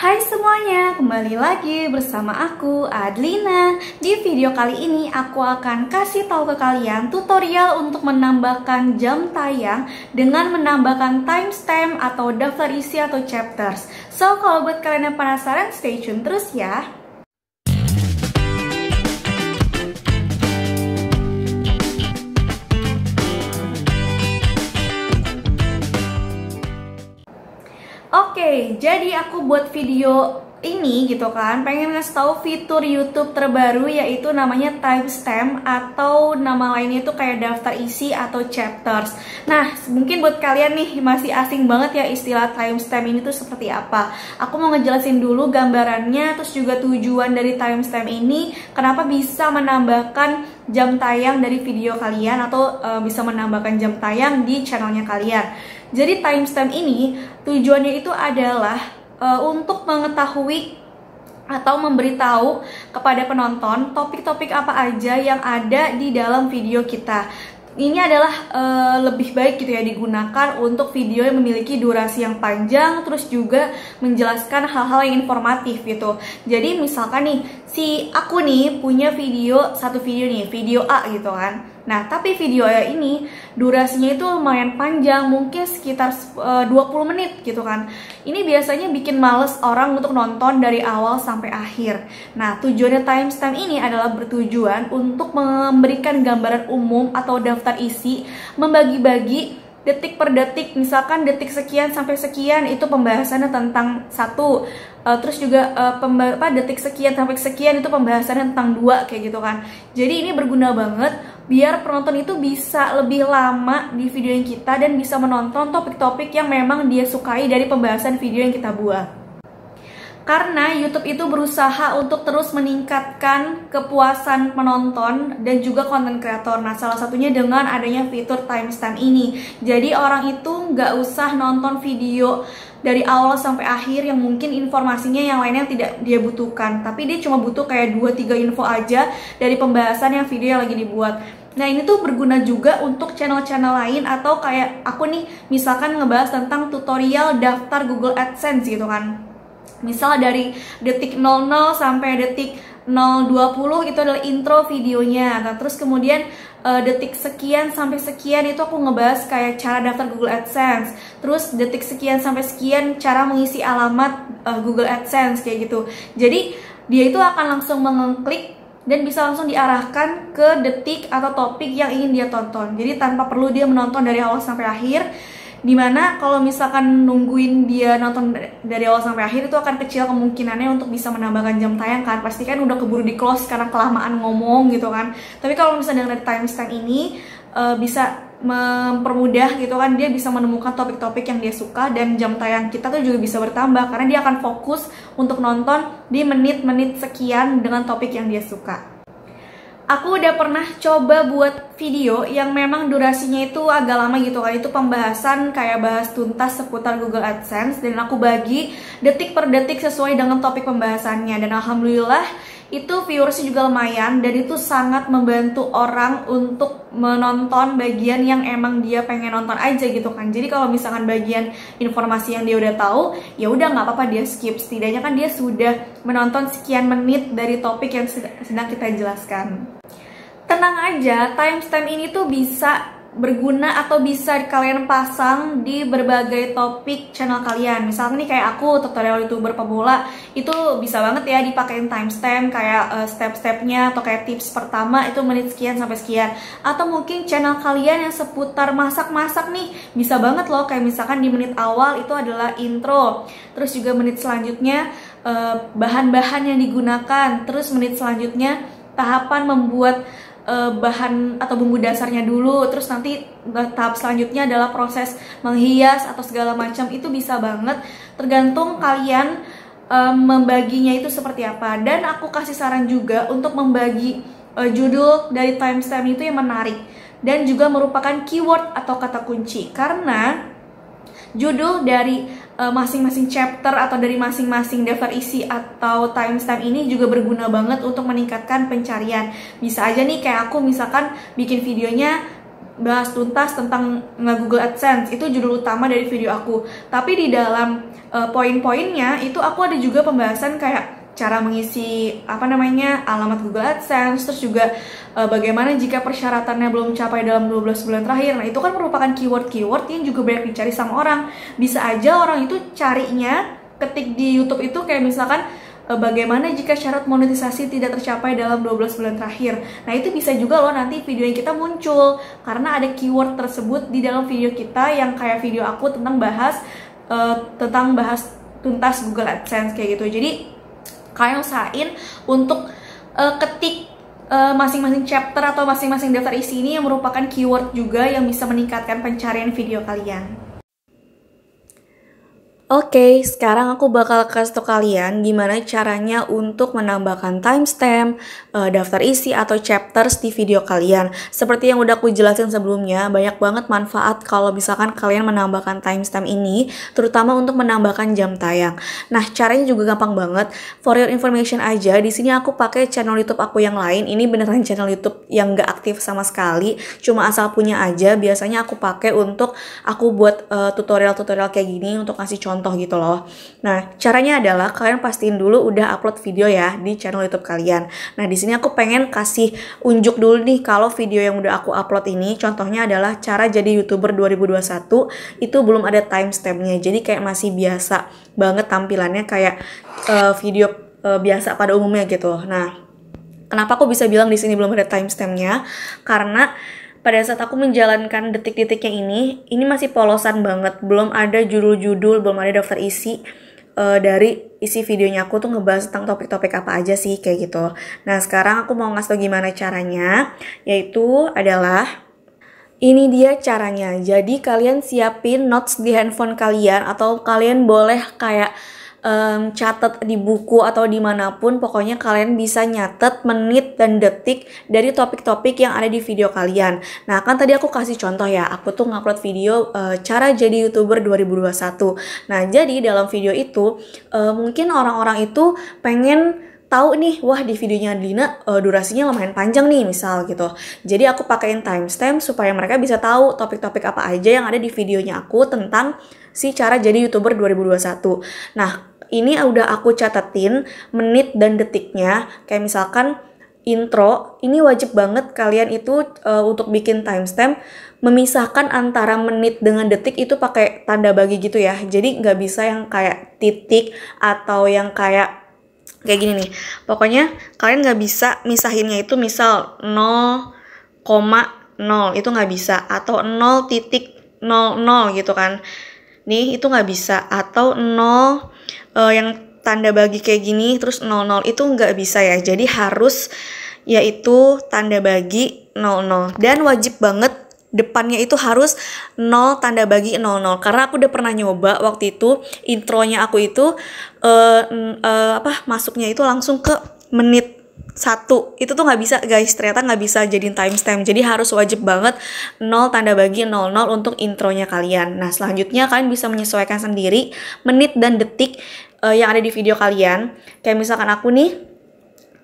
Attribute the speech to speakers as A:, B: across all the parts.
A: Hai semuanya, kembali lagi bersama aku, Adlina. Di video kali ini aku akan kasih tahu ke kalian tutorial untuk menambahkan jam tayang dengan menambahkan timestamp atau daftar isi atau chapters. So, kalau buat kalian yang penasaran, stay tune terus ya. Oke, jadi aku buat video ini gitu kan, pengen ngasih tahu fitur YouTube terbaru yaitu namanya timestamp atau nama lainnya itu kayak daftar isi atau chapters. Nah, mungkin buat kalian nih masih asing banget ya istilah timestamp ini tuh seperti apa. Aku mau ngejelasin dulu gambarannya, terus juga tujuan dari timestamp ini, kenapa bisa menambahkan jam tayang dari video kalian atau bisa menambahkan jam tayang di channelnya kalian. Jadi timestamp ini tujuannya itu adalah untuk mengetahui atau memberitahu kepada penonton topik-topik apa aja yang ada di dalam video kita. Ini adalah lebih baik gitu ya digunakan untuk video yang memiliki durasi yang panjang, terus juga menjelaskan hal-hal yang informatif gitu. Jadi misalkan nih, aku nih punya satu video nih, video A gitu kan. Nah, tapi video A ini durasinya itu lumayan panjang, mungkin sekitar 20 menit gitu kan. Ini biasanya bikin males orang untuk nonton dari awal sampai akhir. Nah, tujuannya timestamp ini adalah bertujuan untuk memberikan gambaran umum atau daftar isi, membagi-bagi detik per detik, misalkan detik sekian sampai sekian itu pembahasannya tentang satu, terus juga detik sekian sampai sekian itu pembahasannya tentang dua, kayak gitu kan. Jadi ini berguna banget biar penonton itu bisa lebih lama di video yang kita dan bisa menonton topik-topik yang memang dia sukai dari pembahasan video yang kita buat. Karena YouTube itu berusaha untuk terus meningkatkan kepuasan penonton dan juga konten kreator. Nah, salah satunya dengan adanya fitur timestamp ini. Jadi orang itu nggak usah nonton video dari awal sampai akhir yang mungkin informasinya yang lainnya tidak dia butuhkan. Tapi dia cuma butuh kayak 2-3 info aja dari pembahasan yang video yang lagi dibuat. Nah, ini tuh berguna juga untuk channel-channel lain atau kayak aku nih misalkan ngebahas tentang tutorial daftar Google AdSense gitu kan. Misal dari detik 00 sampai detik 020 itu adalah intro videonya. Nah, terus kemudian detik sekian sampai sekian itu aku ngebahas kayak cara daftar Google AdSense. Terus detik sekian sampai sekian cara mengisi alamat Google AdSense kayak gitu. Jadi dia itu akan langsung mengeklik dan bisa langsung diarahkan ke detik atau topik yang ingin dia tonton. Jadi tanpa perlu dia menonton dari awal sampai akhir. Dimana kalau misalkan nungguin dia nonton dari awal sampai akhir itu akan kecil kemungkinannya untuk bisa menambahkan jam tayang kan. Pasti kan udah keburu di close karena kelamaan ngomong gitu kan. Tapi kalau misalnya dengan timestamp ini bisa mempermudah gitu kan, dia bisa menemukan topik-topik yang dia suka dan jam tayang kita tuh juga bisa bertambah karena dia akan fokus untuk nonton di menit-menit sekian dengan topik yang dia suka. Aku udah pernah coba buat video yang memang durasinya itu agak lama gitu kan. Itu pembahasan kayak bahas tuntas seputar Google AdSense dan aku bagi detik per detik sesuai dengan topik pembahasannya. Dan alhamdulillah itu viewersnya juga lumayan dan itu sangat membantu orang untuk menonton bagian yang emang dia pengen nonton aja gitu kan. Jadi kalau misalkan bagian informasi yang dia udah tahu, ya udah nggak apa-apa dia skip. Setidaknya kan dia sudah menonton sekian menit dari topik yang sedang kita jelaskan. Tenang aja, timestamp ini tuh bisa berguna atau bisa kalian pasang di berbagai topik channel kalian. Misalnya nih kayak aku tutorial YouTuber pemula itu bisa banget ya dipakein timestamp kayak step-stepnya atau kayak tips pertama itu menit sekian sampai sekian. Atau mungkin channel kalian yang seputar masak-masak nih bisa banget loh kayak misalkan di menit awal itu adalah intro. Terus juga menit selanjutnya bahan-bahan yang digunakan. Terus menit selanjutnya tahapan membuat bahan atau bumbu dasarnya dulu, terus nanti tahap selanjutnya adalah proses menghias atau segala macam. Itu bisa banget tergantung kalian membaginya itu seperti apa. Dan aku kasih saran juga untuk membagi judul dari timestamp itu yang menarik dan juga merupakan keyword atau kata kunci, karena judul dari masing-masing chapter atau dari masing-masing daftar isi atau timestamp ini juga berguna banget untuk meningkatkan pencarian. Bisa aja nih kayak aku misalkan bikin videonya bahas tuntas tentang Google AdSense, itu judul utama dari video aku. Tapi di dalam poin-poinnya itu aku ada juga pembahasan kayak cara mengisi alamat Google AdSense, terus juga bagaimana jika persyaratannya belum capai dalam 12 bulan terakhir. Nah, itu kan merupakan keyword-keyword yang juga banyak dicari sama orang. Bisa aja orang itu carinya ketik di YouTube itu kayak misalkan bagaimana jika syarat monetisasi tidak tercapai dalam 12 bulan terakhir. Nah, itu bisa juga loh nanti video yang kita muncul karena ada keyword tersebut di dalam video kita, yang kayak video aku tentang bahas tuntas Google AdSense kayak gitu. Jadi kalian usahain untuk ketik masing-masing chapter atau masing-masing daftar isi ini yang merupakan keyword juga yang bisa meningkatkan pencarian video kalian. Oke, sekarang aku bakal kasih tau kalian gimana caranya untuk menambahkan timestamp, daftar isi atau chapters di video kalian. Seperti yang udah aku jelasin sebelumnya, banyak banget manfaat kalau misalkan kalian menambahkan timestamp ini, terutama untuk menambahkan jam tayang. Nah, caranya juga gampang banget. For your information aja, di sini aku pakai channel YouTube aku yang lain. Ini beneran channel YouTube yang gak aktif sama sekali, cuma asal punya aja. Biasanya aku pakai untuk aku buat tutorial-tutorial kayak gini untuk kasih contoh gitu loh. Nah, caranya adalah kalian pastiin dulu udah upload video ya di channel YouTube kalian. Nah, di sini aku pengen kasih unjuk dulu nih kalau video yang udah aku upload ini, contohnya adalah cara jadi YouTuber 2021, itu belum ada timestampnya. Jadi kayak masih biasa banget tampilannya, kayak video biasa pada umumnya gitu. Nah, kenapa aku bisa bilang di sini belum ada timestampnya? Karena pada saat aku menjalankan detik-detiknya ini masih polosan banget, belum ada judul-judul, belum ada daftar isi dari isi videonya aku tuh ngebahas tentang topik-topik apa aja sih kayak gitu. Nah, sekarang aku mau ngasih tau gimana caranya, yaitu adalah ini dia caranya. Jadi kalian siapin notes di handphone kalian, atau kalian boleh kayak catat di buku atau dimanapun, pokoknya kalian bisa nyatet menit dan detik dari topik-topik yang ada di video kalian. Nah, kan tadi aku kasih contoh ya, aku tuh ngupload video cara jadi YouTuber 2021. Nah, jadi dalam video itu mungkin orang-orang itu pengen tahu nih, wah di videonya Dina durasinya lumayan panjang nih misal gitu. Jadi aku pakein timestamp supaya mereka bisa tahu topik-topik apa aja yang ada di videonya aku tentang si cara jadi YouTuber 2021. Nah, ini udah aku catetin menit dan detiknya. Kayak misalkan intro, ini wajib banget kalian itu untuk bikin timestamp memisahkan antara menit dengan detik itu pakai tanda bagi gitu ya. Jadi nggak bisa yang kayak titik atau yang kayak gini nih. Pokoknya kalian nggak bisa misahinnya itu misal 0,0 itu nggak bisa, atau 0,00 gitu kan. Nih itu nggak bisa, atau 0 yang tanda bagi kayak gini terus 00 itu nggak bisa ya. Jadi harus yaitu tanda bagi 00, dan wajib banget depannya itu harus 0 tanda bagi 00, karena aku udah pernah nyoba waktu itu intronya aku itu masuknya itu langsung ke menit 1, itu tuh nggak bisa guys, ternyata nggak bisa jadiin timestamp. Jadi harus wajib banget 0 tanda bagi 00 untuk intronya kalian. Nah, selanjutnya kalian bisa menyesuaikan sendiri menit dan detik yang ada di video kalian. Kayak misalkan aku nih,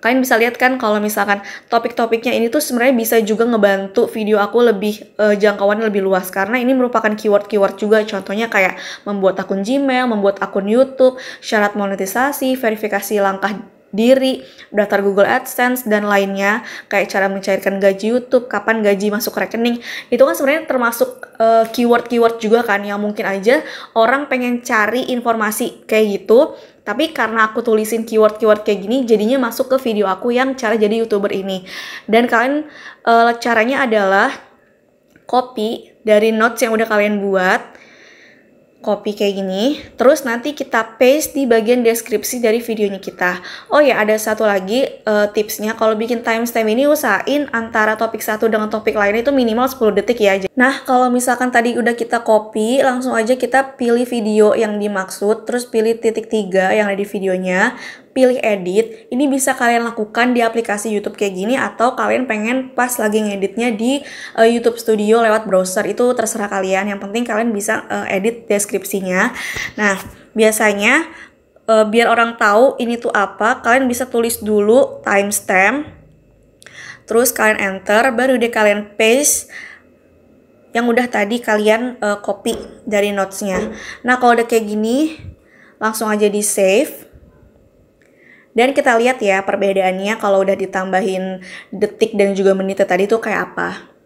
A: kalian bisa lihat kan kalau misalkan topik-topiknya ini tuh sebenarnya bisa juga ngebantu video aku lebih jangkauannya lebih luas, karena ini merupakan keyword-keyword juga. Contohnya kayak membuat akun Gmail, membuat akun YouTube, syarat monetisasi, verifikasi langkah diri, daftar Google AdSense, dan lainnya, kayak cara mencairkan gaji YouTube, kapan gaji masuk rekening. Itu kan sebenarnya termasuk keyword-keyword juga kan, yang mungkin aja orang pengen cari informasi kayak gitu, tapi karena aku tulisin keyword-keyword kayak gini, jadinya masuk ke video aku yang cara jadi YouTuber ini. Dan kalian caranya adalah copy dari notes yang udah kalian buat, copy kayak gini, terus nanti kita paste di bagian deskripsi dari videonya kita. Oh ya, ada satu lagi tipsnya, kalau bikin timestamp ini usahain antara topik satu dengan topik lain itu minimal 10 detik ya. Nah, kalau misalkan tadi udah kita copy, langsung aja kita pilih video yang dimaksud, terus pilih titik 3 yang ada di videonya, pilih edit. Ini bisa kalian lakukan di aplikasi YouTube kayak gini, atau kalian pengen pas lagi ngeditnya di YouTube Studio lewat browser, itu terserah kalian. Yang penting kalian bisa edit deskripsinya. Nah, biasanya biar orang tahu ini tuh apa, kalian bisa tulis dulu timestamp, terus kalian enter, baru deh kalian paste yang udah tadi kalian copy dari notesnya. Nah kalau udah kayak gini, langsung aja di save. Dan kita lihat ya perbedaannya kalau udah ditambahin detik dan juga menit tadi tuh kayak apa.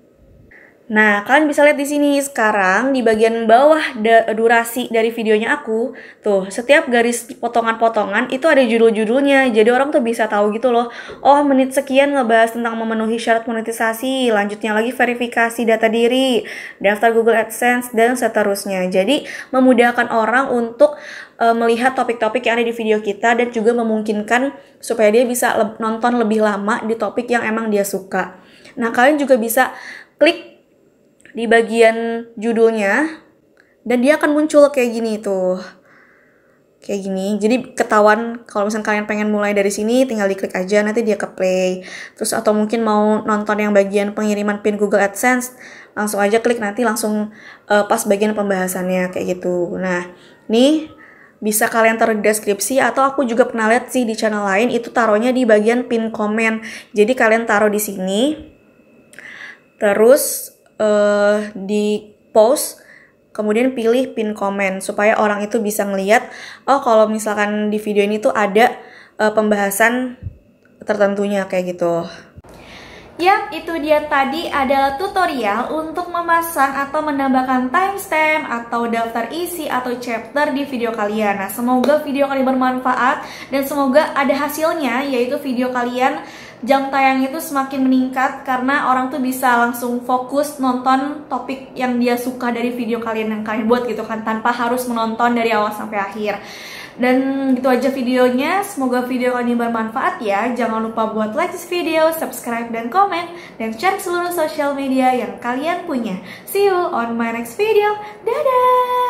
A: Nah, kalian bisa lihat di sini sekarang di bagian bawah durasi dari videonya aku, tuh setiap garis potongan-potongan itu ada judul-judulnya. Jadi orang tuh bisa tahu gitu loh. Oh, menit sekian ngebahas tentang memenuhi syarat monetisasi, lanjutnya lagi verifikasi data diri, daftar Google AdSense dan seterusnya. Jadi memudahkan orang untuk melihat topik-topik yang ada di video kita dan juga memungkinkan supaya dia bisa nonton lebih lama di topik yang emang dia suka. Nah, kalian juga bisa klik di bagian judulnya dan dia akan muncul kayak gini tuh. Kayak gini. Jadi ketahuan kalau misalnya kalian pengen mulai dari sini tinggal diklik aja, nanti dia ke play. Terus atau mungkin mau nonton yang bagian pengiriman pin Google AdSense, langsung aja klik, nanti langsung pas bagian pembahasannya kayak gitu. Nah, nih bisa kalian taruh di deskripsi, atau aku juga pernah lihat sih di channel lain itu taruhnya di bagian pin komen. Jadi kalian taruh di sini. Terus di post, kemudian pilih pin komen supaya orang itu bisa ngeliat, oh kalau misalkan di video ini tuh ada pembahasan tertentunya kayak gitu. Yap, itu dia tadi adalah tutorial untuk memasang atau menambahkan timestamp atau daftar isi atau chapter di video kalian. Nah, semoga video kalian bermanfaat dan semoga ada hasilnya, yaitu video kalian jam tayang itu semakin meningkat karena orang tuh bisa langsung fokus nonton topik yang dia suka dari video kalian yang kalian buat gitu kan, tanpa harus menonton dari awal sampai akhir. Dan gitu aja videonya, semoga video kalian bermanfaat ya. Jangan lupa buat like this video, subscribe dan komen, dan share seluruh sosial media yang kalian punya. See you on my next video. Dadah!